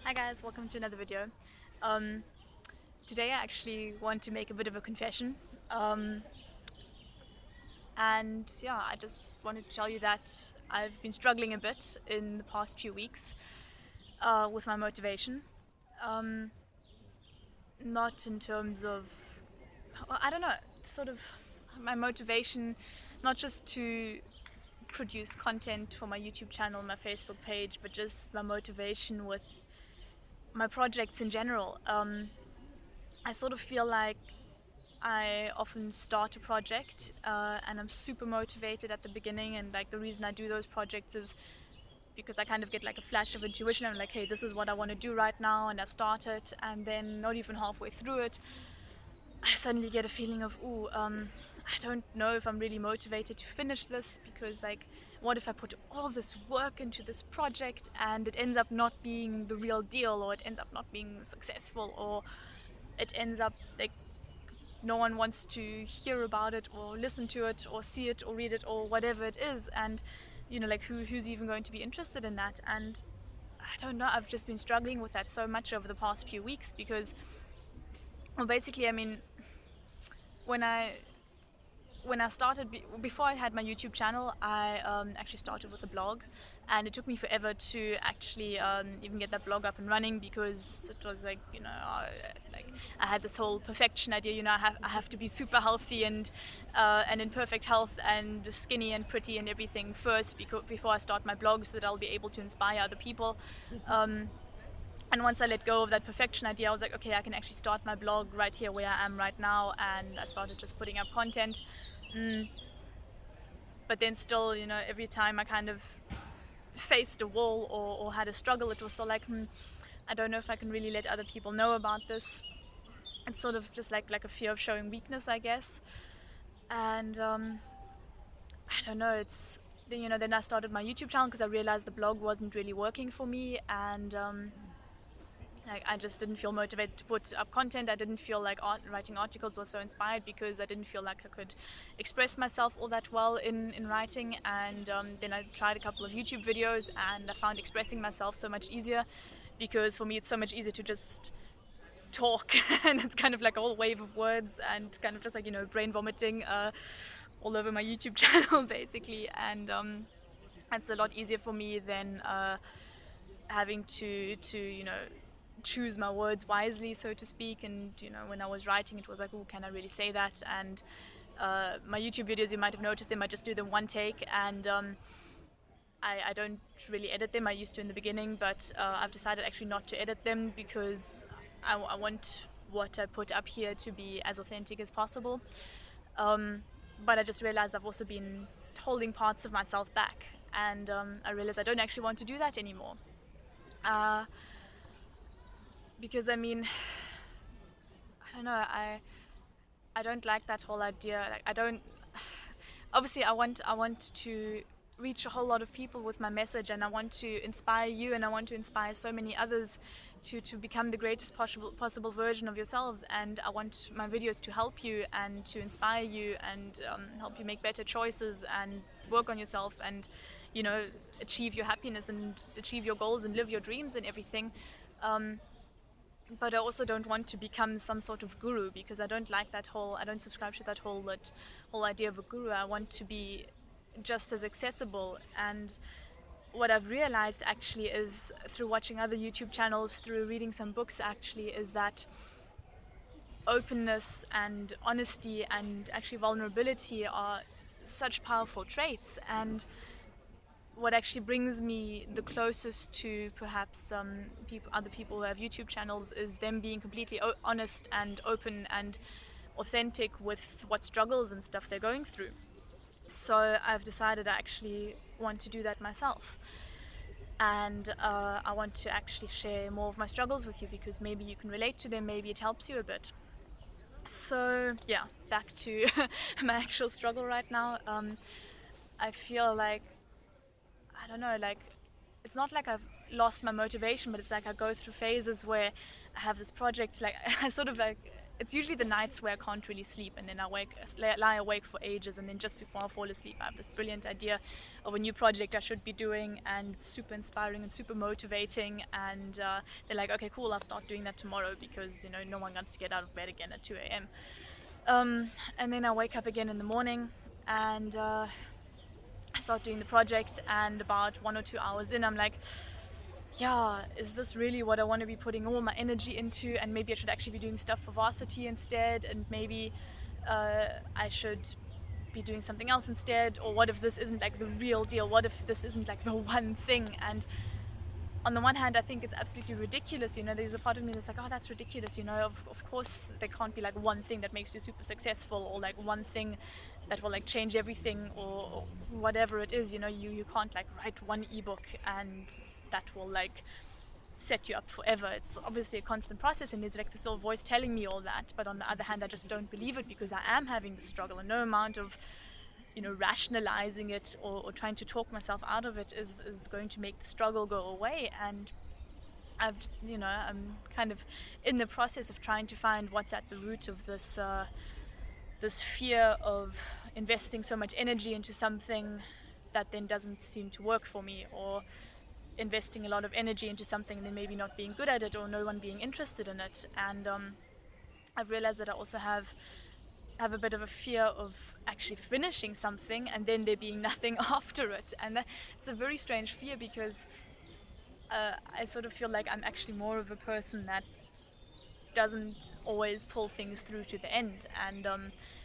Hi guys, welcome to another video. Um, Today I actually want to make a bit of a confession. And yeah, I just wanted to tell you that I've been struggling a bit in the past few weeks with my motivation. Um, Not in terms of, I don't know, sort of my motivation, not just to produce content for my YouTube channel, my Facebook page, but just my motivation with my projects in general. I sort of feel like I often start a project and I'm super motivated at the beginning, and like the reason I do those projects is because I kind of get like a flash of intuition. I'm like, hey, this is what I want to do right now, and I start it, and then not even halfway through it, I suddenly get a feeling of, I don't know if I'm really motivated to finish this, because like, what if I put all this work into this project and it ends up not being the real deal, or it ends up not being successful, or it ends up like no one wants to hear about it or listen to it or see it or read it or whatever it is, and like who's even going to be interested in that? And I don't know, I've just been struggling with that so much over the past few weeks, because well, basically, I mean, when I when I started, before I had my YouTube channel, I actually started with a blog, and it took me forever to actually even get that blog up and running, because it was like, like I had this whole perfection idea. I have to be super healthy and in perfect health and skinny and pretty and everything first, before I start my blog, so that I'll be able to inspire other people. And once I let go of that perfection idea, I was like, okay, I can actually start my blog right here where I am right now, and I started just putting up content. But then still, every time I kind of faced a wall or had a struggle, it was so like, I don't know if I can really let other people know about this. It's sort of just like a fear of showing weakness, I guess. And I don't know, it's then I started my YouTube channel because I realized the blog wasn't really working for me, and I just didn't feel motivated to put up content. I didn't feel like writing articles was so inspired, because I didn't feel like I could express myself all that well in writing. And then I tried a couple of YouTube videos, and I found expressing myself so much easier, because for me it's so much easier to just talk and it's kind of like a whole wave of words and kind of just like, brain vomiting all over my YouTube channel basically. And it's a lot easier for me than having to choose my words wisely, so to speak. And when I was writing, it was like, oh, can I really say that? And my YouTube videos, you might have noticed them, I just do them one take, and I don't really edit them. I used to in the beginning, but I've decided actually not to edit them, because I want what I put up here to be as authentic as possible. But I just realized I've also been holding parts of myself back, and I realized I don't actually want to do that anymore. Because I mean, I don't know, I don't like that whole idea. Like, I don't. Obviously, I want to reach a whole lot of people with my message, and I want to inspire you, and I want to inspire so many others to become the greatest possible version of yourselves. And I want my videos to help you and to inspire you and help you make better choices and work on yourself and achieve your happiness and achieve your goals and live your dreams and everything. But I also don't want to become some sort of guru, because I don't like that whole, I don't subscribe to that whole idea of a guru. I want to be just as accessible. And what I've realized actually is, through watching other YouTube channels, through reading some books actually, is that openness and honesty and actually vulnerability are such powerful traits. And what actually brings me the closest to perhaps other people who have YouTube channels is them being completely honest and open and authentic with what struggles and stuff they're going through. So I've decided I actually want to do that myself, and I want to actually share more of my struggles with you, because maybe you can relate to them, maybe it helps you a bit. So yeah, back to my actual struggle right now. I feel like, I don't know, like, it's not like I've lost my motivation, but it's like I go through phases where I have this project, like I sort of like, it's usually the nights where I can't really sleep, and then I lie awake for ages, and then just before I fall asleep I have this brilliant idea of a new project I should be doing, and it's super inspiring and super motivating, and they're like, okay, cool, I'll start doing that tomorrow, because no one wants to get out of bed again at 2 a.m. And then I wake up again in the morning, and I start doing the project, and about 1 or 2 hours in I'm like, yeah, is this really what I want to be putting all my energy into? And maybe I should actually be doing stuff for varsity instead, and maybe I should be doing something else instead. Or what if this isn't like the real deal? What if this isn't like the one thing? And on the one hand, I think it's absolutely ridiculous. There's a part of me that's like, oh, that's ridiculous. Of course there can't be like one thing that makes you super successful, or like one thing that will like change everything, or whatever it is. You can't like write one ebook and that will like set you up forever. It's obviously a constant process, and there's like this little voice telling me all that, but on the other hand I just don't believe it, because I am having the struggle, and no amount of rationalizing it or trying to talk myself out of it is going to make the struggle go away. And I'm kind of in the process of trying to find what's at the root of this fear of investing so much energy into something that then doesn't seem to work for me, or investing a lot of energy into something and then maybe not being good at it, or no one being interested in it. And I've realized that I also have a bit of a fear of actually finishing something and then there being nothing after it. And it's a very strange fear, because I sort of feel like I'm actually more of a person that doesn't always pull things through to the end. And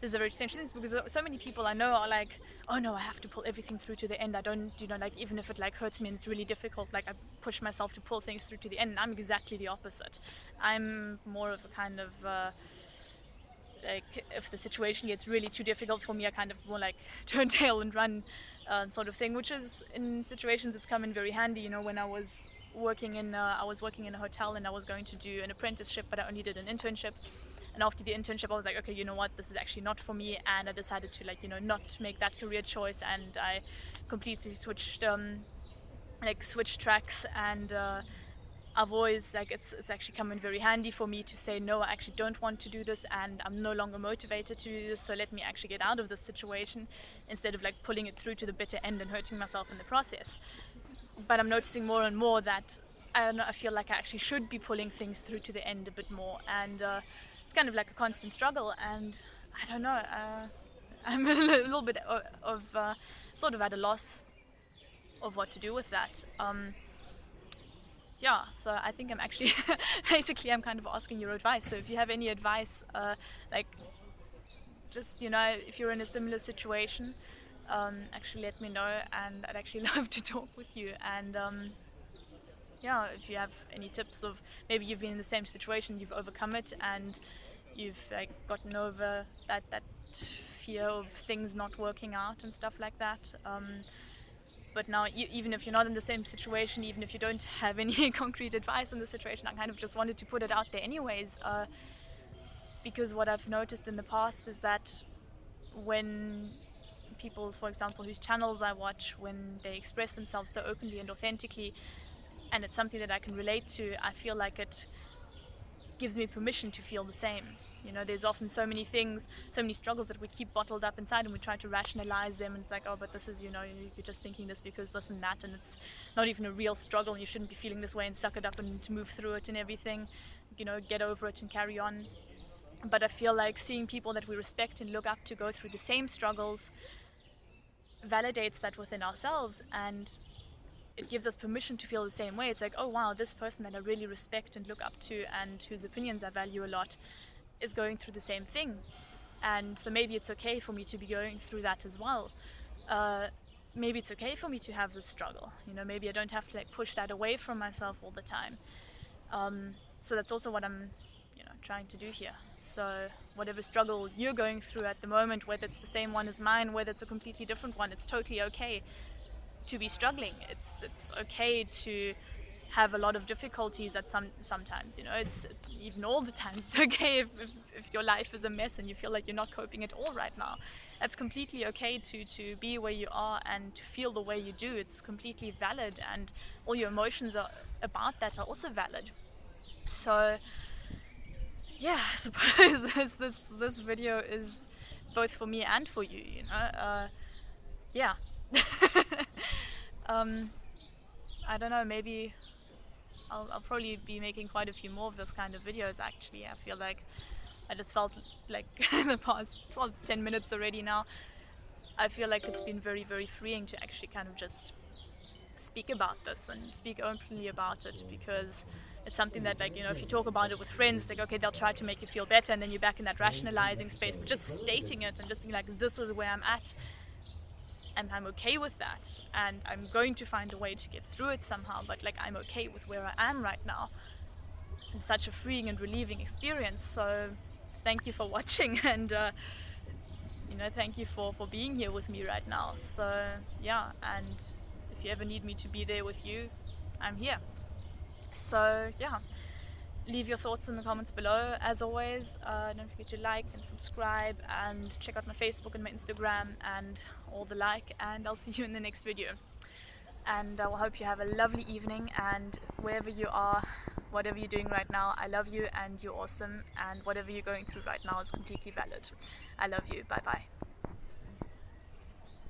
this is a very strange thing, because so many people I know are like, oh no, I have to pull everything through to the end. I don't, like, even if it like hurts me and it's really difficult, like I push myself to pull things through to the end. And I'm exactly the opposite. I'm more of a kind of like, if the situation gets really too difficult for me, I kind of more like turn tail and run sort of thing, which is, in situations, it's come in very handy. When I was working in a hotel, and I was going to do an apprenticeship, but I only did an internship. And after the internship I was like, okay, you know what, this is actually not for me, and I decided to not make that career choice, and I completely switched tracks. And I've always, it's actually come in very handy for me to say, no, I actually don't want to do this, and I'm no longer motivated to do this, so let me actually get out of this situation, instead of pulling it through to the bitter end and hurting myself in the process. But I'm noticing more and more that I feel like I actually should be pulling things through to the end a bit more, and it's kind of like a constant struggle. And I don't know, I'm a little bit of sort of at a loss of what to do with that. So I think I'm actually basically I'm kind of asking your advice. So if you have any advice, just if you're in a similar situation, actually let me know, and I'd actually love to talk with you. And if you have any tips of, maybe you've been in the same situation, you've overcome it, and you've gotten over that fear of things not working out and stuff like that. But now, even if you're not in the same situation, even if you don't have any concrete advice on the situation, I kind of just wanted to put it out there anyways, because what I've noticed in the past is that when people, for example, whose channels I watch, when they express themselves so openly and authentically, and it's something that I can relate to, I feel like it gives me permission to feel the same. There's often so many things, so many struggles that we keep bottled up inside, and we try to rationalize them, and it's like, oh, but this is, you're just thinking this because this and that, and it's not even a real struggle, and you shouldn't be feeling this way, and suck it up and to move through it and everything, get over it and carry on. But I feel like seeing people that we respect and look up to go through the same struggles validates that within ourselves, and it gives us permission to feel the same way. It's like, oh wow, this person that I really respect and look up to, and whose opinions I value a lot, is going through the same thing, and so maybe it's okay for me to be going through that as well. Maybe it's okay for me to have this struggle. Maybe I don't have to push that away from myself all the time. So that's also what I'm trying to do here. So whatever struggle you're going through at the moment, whether it's the same one as mine, whether it's a completely different one, it's totally okay to be struggling. It's okay to have a lot of difficulties at sometimes. It's even all the times. It's okay if your life is a mess and you feel like you're not coping at all right now. That's completely okay to be where you are and to feel the way you do. It's completely valid, and all your emotions about that are also valid. So yeah, I suppose this video is both for me and for you, you know. Yeah. um, I don't know, maybe I'll probably be making quite a few more of those kind of videos actually. I feel like I just felt like in the past 10 minutes already now, I feel like it's been very, very freeing to actually kind of just speak about this and speak openly about it, because it's something that, like, you know, if you talk about it with friends, like, okay, they'll try to make you feel better, and then you're back in that rationalizing space. But just stating it and just being like, this is where I'm at, and I'm okay with that, and I'm going to find a way to get through it somehow, but like, I'm okay with where I am right now, it's such a freeing and relieving experience. So thank you for watching, and you know, thank you for being here with me right now. So yeah, and if you ever need me to be there with you, I'm here. So yeah, leave your thoughts in the comments below. As always, don't forget to like and subscribe, and check out my Facebook and my Instagram and all the like, and I'll see you in the next video. And I hope you have a lovely evening, and wherever you are, whatever you're doing right now, I love you and you're awesome, and whatever you're going through right now is completely valid. I love you. Bye bye.